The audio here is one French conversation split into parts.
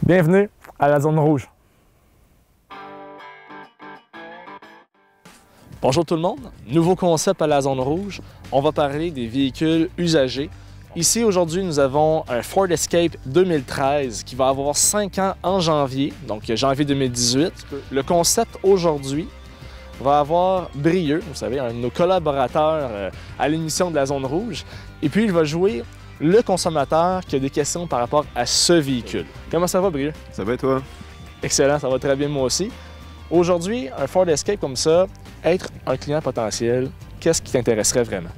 Bienvenue à la zone rouge. Bonjour tout le monde, nouveau concept à la zone rouge. On va parler des véhicules usagés. Ici aujourd'hui nous avons un Ford Escape 2013 qui va avoir 5 ans en janvier, donc janvier 2018. Le concept aujourd'hui va avoir Brieux, vous savez, un de nos collaborateurs à l'émission de la zone rouge. Et puis il va jouer le consommateur qui a des questions par rapport à ce véhicule. Comment ça va, Brieux? Ça va et toi? Excellent, ça va très bien moi aussi. Aujourd'hui, un Ford Escape comme ça, être un client potentiel, qu'est-ce qui t'intéresserait vraiment?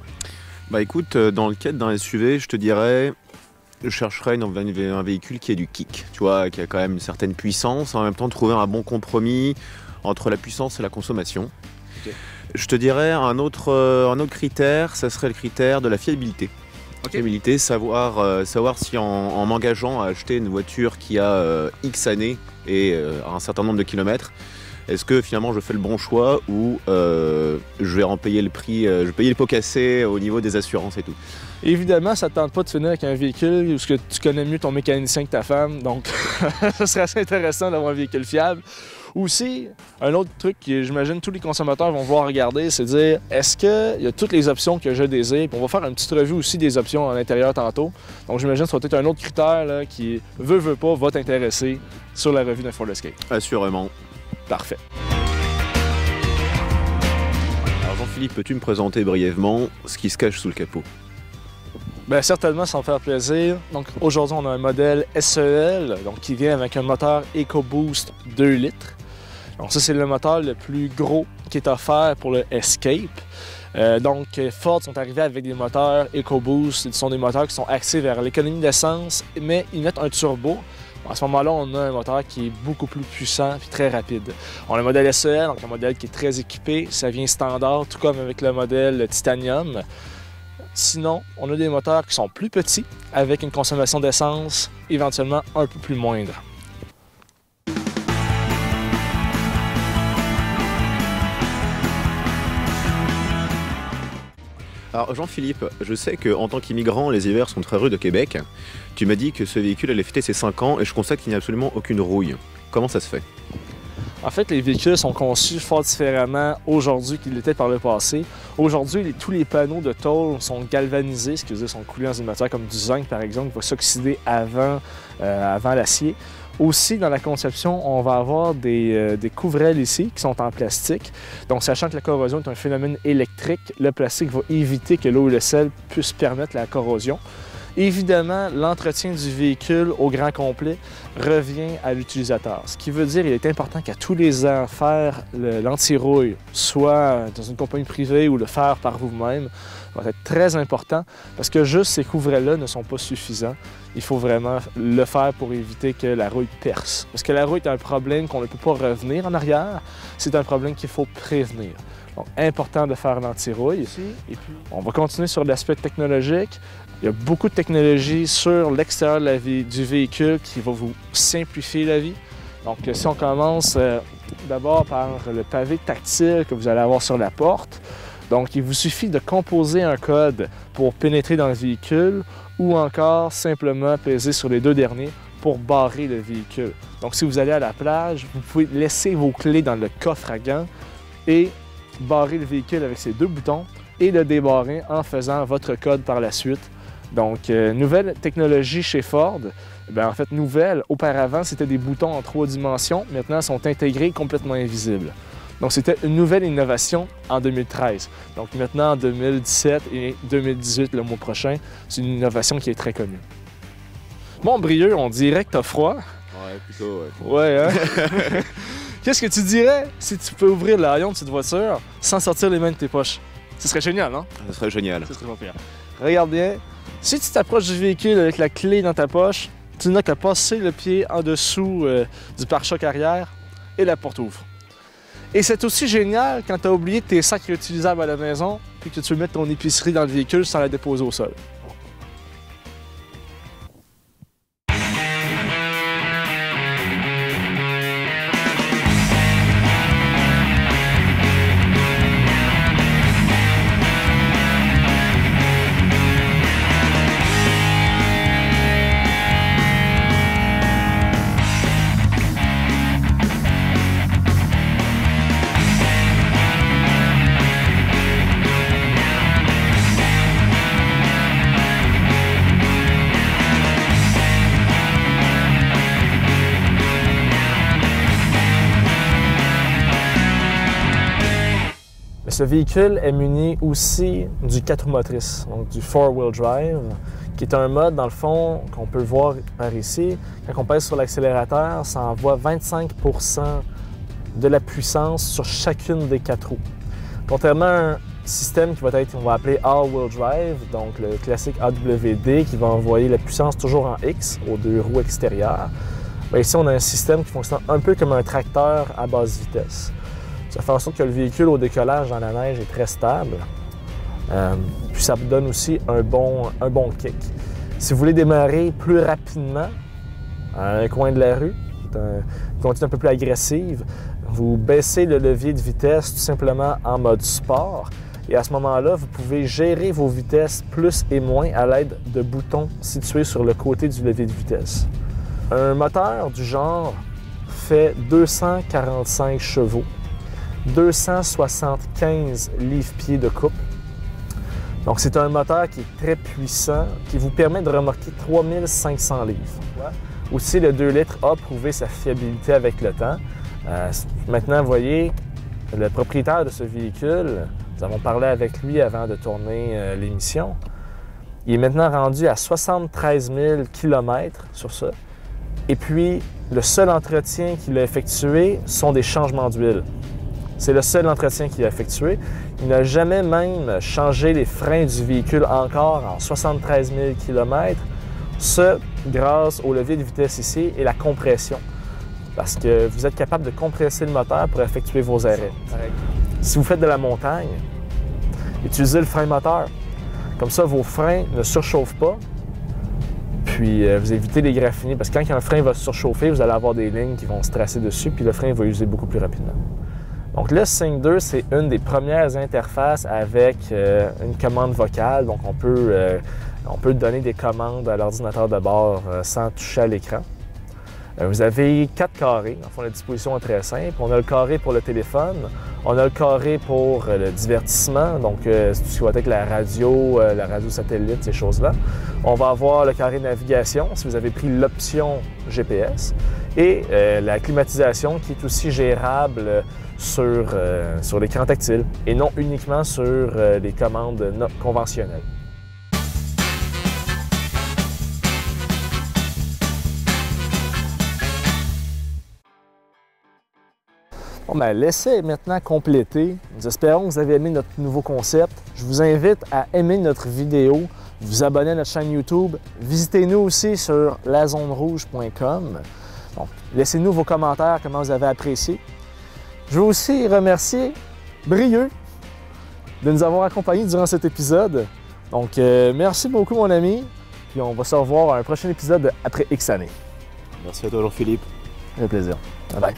Bah écoute, dans le cadre d'un SUV, je te dirais, je chercherais un véhicule qui ait du kick, tu vois, qui a quand même une certaine puissance, en même temps trouver un bon compromis entre la puissance et la consommation. Okay. Je te dirais un autre critère, ça serait le critère de la fiabilité. Okay. Fiabilité, savoir si en m'engageant à acheter une voiture qui a X années et un certain nombre de kilomètres, est-ce que finalement je fais le bon choix ou je vais en payer le prix, je vais payer le pot cassé au niveau des assurances et tout? Évidemment, ça ne te tente pas de finir avec un véhicule où tu connais mieux ton mécanicien que ta femme, donc ce serait assez intéressant d'avoir un véhicule fiable. Aussi, un autre truc que j'imagine tous les consommateurs vont vouloir regarder, c'est dire est-ce qu'il y a toutes les options que je désire? Puis on va faire une petite revue aussi des options à l'intérieur tantôt. Donc j'imagine que ça va être un autre critère là, qui veut pas va t'intéresser sur la revue d'un Ford Escape. Assurément. Parfait. Alors Jean-Philippe, peux-tu me présenter brièvement ce qui se cache sous le capot? Bien, certainement, ça va me faire plaisir. Donc aujourd'hui, on a un modèle SEL donc, qui vient avec un moteur EcoBoost 2 litres. Donc ça, c'est le moteur le plus gros qui est offert pour le Escape. Donc Ford sont arrivés avec des moteurs EcoBoost. Ce sont des moteurs qui sont axés vers l'économie d'essence, mais ils mettent un turbo. À ce moment-là, on a un moteur qui est beaucoup plus puissant et très rapide. On a le modèle SEL, donc un modèle qui est très équipé. Ça vient standard, tout comme avec le modèle Titanium. Sinon, on a des moteurs qui sont plus petits, avec une consommation d'essence éventuellement un peu plus moindre. Alors Jean-Philippe, je sais qu'en tant qu'immigrant, les hivers sont très rudes au Québec. Tu m'as dit que ce véhicule allait fêter ses 5 ans et je constate qu'il n'y a absolument aucune rouille. Comment ça se fait? En fait, les véhicules sont conçus fort différemment aujourd'hui qu'ils l'étaient par le passé. Aujourd'hui, tous les panneaux de tôle sont galvanisés, ce qui veut dire sont coulés dans une matière comme du zinc, par exemple, qui va s'oxyder avant l'acier. Aussi, dans la conception, on va avoir des couverelles ici qui sont en plastique. Donc, sachant que la corrosion est un phénomène électrique, le plastique va éviter que l'eau et le sel puissent permettre la corrosion. Évidemment, l'entretien du véhicule au grand complet revient à l'utilisateur. Ce qui veut dire qu'il est important qu'à tous les ans, faire l'anti-rouille, soit dans une compagnie privée ou le faire par vous-même, va être très important parce que juste ces couvrets-là ne sont pas suffisants. Il faut vraiment le faire pour éviter que la rouille perce. Parce que la rouille est un problème qu'on ne peut pas revenir en arrière, c'est un problème qu'il faut prévenir. Donc, important de faire l'anti-rouille ici. Et puis, on va continuer sur l'aspect technologique. Il y a beaucoup de technologies sur l'extérieur du véhicule qui va vous simplifier la vie. Donc, si on commence d'abord par le pavé tactile que vous allez avoir sur la porte, donc il vous suffit de composer un code pour pénétrer dans le véhicule ou encore simplement peser sur les deux derniers pour barrer le véhicule. Donc, si vous allez à la plage, vous pouvez laisser vos clés dans le coffre à gants et barrer le véhicule avec ces deux boutons et le débarrer en faisant votre code par la suite. Donc, nouvelle technologie chez Ford. Bien, en fait, nouvelle. Auparavant, c'était des boutons en 3 dimensions. Maintenant, ils sont intégrés complètement invisibles. Donc, c'était une nouvelle innovation en 2013. Donc, maintenant, en 2017 et 2018, le mois prochain, c'est une innovation qui est très connue. Bon, Brieux, on dirait que t'as froid. Ouais, plutôt, ouais. Ouais, hein? Qu'est-ce que tu dirais si tu peux ouvrir l'haillon de cette voiture sans sortir les mains de tes poches? Ce serait génial, non? Ça serait génial. Ce serait pas pire. Regarde bien. Si tu t'approches du véhicule avec la clé dans ta poche, tu n'as qu'à passer le pied en dessous du pare-choc arrière et la porte ouvre. Et c'est aussi génial quand tu as oublié tes sacs réutilisables à la maison puis que tu veux mettre ton épicerie dans le véhicule sans la déposer au sol. ce véhicule est muni aussi du 4 roues motrices, donc du 4-wheel drive, qui est un mode, dans le fond, qu'on peut voir par ici. Quand on pèse sur l'accélérateur, ça envoie 25 % de la puissance sur chacune des 4 roues. Contrairement à un système qui va être, on va appeler all-wheel drive, donc le classique AWD, qui va envoyer la puissance toujours en X aux 2 roues extérieures. Bien, ici, on a un système qui fonctionne un peu comme un tracteur à basse vitesse. Ça fait en sorte que le véhicule au décollage dans la neige est très stable. Puis ça vous donne aussi un bon kick. Si vous voulez démarrer plus rapidement à un coin de la rue, une conduite un peu plus agressive, vous baissez le levier de vitesse tout simplement en mode sport. Et à ce moment-là, vous pouvez gérer vos vitesses plus et moins à l'aide de boutons situés sur le côté du levier de vitesse. Un moteur du genre fait 245 chevaux, 275 livres-pieds de couple. Donc, c'est un moteur qui est très puissant, qui vous permet de remorquer 3500 livres. Aussi, le 2 litres a prouvé sa fiabilité avec le temps. Maintenant, vous voyez, le propriétaire de ce véhicule, nous avons parlé avec lui avant de tourner l'émission, il est maintenant rendu à 73 000 km sur ça. Et puis, le seul entretien qu'il a effectué sont des changements d'huile. C'est le seul entretien qu'il a effectué. Il n'a jamais même changé les freins du véhicule encore en 73 000 km. Ce, grâce au levier de vitesse ici et la compression. Parce que vous êtes capable de compresser le moteur pour effectuer vos arrêts. Si vous faites de la montagne, utilisez le frein moteur. Comme ça, vos freins ne surchauffent pas. Puis vous évitez les graffinés. Parce que quand un frein va surchauffer, vous allez avoir des lignes qui vont se tracer dessus, puis le frein va user beaucoup plus rapidement. Donc le Sync 2, c'est une des premières interfaces avec une commande vocale. Donc on peut donner des commandes à l'ordinateur de bord sans toucher à l'écran. Vous avez 4 carrés. En fond, la disposition est très simple. On a le carré pour le téléphone. On a le carré pour le divertissement, donc tout ce qui va être la radio satellite, ces choses-là. On va avoir le carré navigation, si vous avez pris l'option GPS. Et la climatisation, qui est aussi gérable sur l'écran tactile et non uniquement sur les commandes conventionnelles. Bon, ben, l'essai est maintenant complété. Nous espérons que vous avez aimé notre nouveau concept. Je vous invite à aimer notre vidéo, vous abonner à notre chaîne YouTube. Visitez-nous aussi sur lazonerouge.com. Donc, laissez-nous vos commentaires, comment vous avez apprécié. Je veux aussi remercier Brieux de nous avoir accompagnés durant cet épisode. Donc, merci beaucoup, mon ami. Puis on va se revoir à un prochain épisode après X années. Merci à toi, Jean-Philippe. Avec plaisir. Bye bye.